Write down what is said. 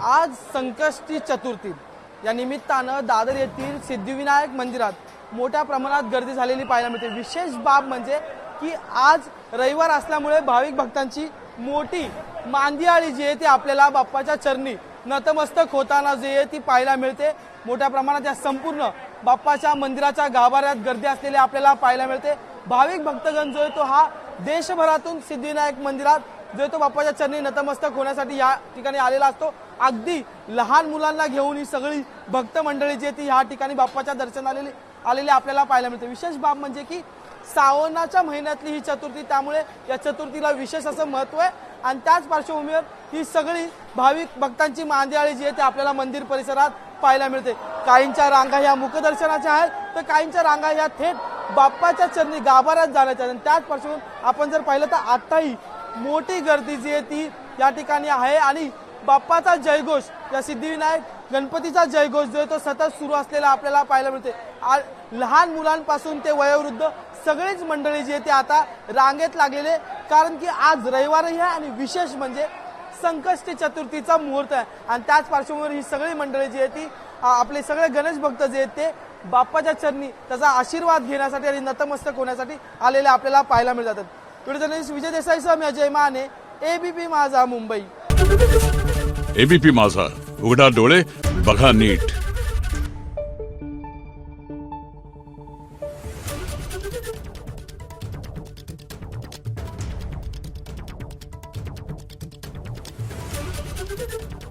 आज संकष्टी चतुर्थी या निमित्तानं दादर येथील सिद्धिविनायक मंदिरात मोठ्या प्रमाणात गर्दी झालेली पाहायला मिळते। विशेष बाब म्हणजे की आज रविवार असल्यामुळे भाविक भक्तांची मोठी मांदियाळी जी आहे ती आपल्याला बाप्पाच्या चरणी नतमस्तक होताना जी आहे ती पाहायला मिळते। मोठ्या प्रमाणात या संपूर्ण बाप्पाच्या मंदिराच्या गाभाऱ्यात गर्दी असलेली आपल्याला पाहायला मिळते। भाविक भक्तगण जो आहे तो हा देशभरातून सिद्धिविनायक मंदिरात जो तो बाप्पाच्या चरणी नतमस्तक होण्यासाठी या ठिकाणी आलेला असतो। अगदी लहान मुलांना घेऊन ही सगळी भक्त मंडळी जी आहे ती या ठिकाणी बाप्पाच्या दर्शनाला आलेली आपल्याला पाहायला मिळते। विशेष बाब म्हणजे की श्रावणाच्या महिन्यातली ही चतुर्थी, त्यामुळे या चतुर्थीला विशेष असं महत्त्व आहे आणि त्याच पार्श्वभूमीवर ही सगळी भाविक भक्तांची मांदियाळी जी आहे ती आपल्याला मंदिर परिसरात पाहायला मिळते। काहींच्या रांगा ह्या मुखदर्शनाच्या आहेत तर काहींच्या रांगा ह्या थेट बाप्पाच्या चरणी गाभाऱ्यात जाण्याच्या आहेत। त्याच पार्श्वभूमीवर आपण जर पाहिलं तर आताही मोठी गर्दी जी आहे ती या ठिकाणी आहे आणि बाप्पाचा जयघोष या सिद्धिविनायक गणपतीचा जयघोष जो आहे तो सतत सुरू असलेला आपल्याला पाहायला मिळते। लहान मुलांपासून ते वयोवृद्ध सगळीच मंडळी जी आहे ती आता रांगेत लागलेले, कारण की आज रविवारही आहे आणि विशेष म्हणजे संकष्टी चतुर्थीचा मुहूर्त आहे आणि त्याच पार्श्वभूमीवर ही सगळी मंडळी जी आहे ती आपले सगळे गणेश भक्त जे आहेत ते बाप्पाच्या चरणी त्याचा आशीर्वाद घेण्यासाठी आणि नतमस्तक होण्यासाठी आलेले आपल्याला पाहायला मिळत जातात। व्हिडिओ जर्नलिस्ट विजय देसाईसह मी अजय माने, एबीपी माझा मुंबई। एबीपी माझा, उघडा डोळे बघा नीट। Thank you.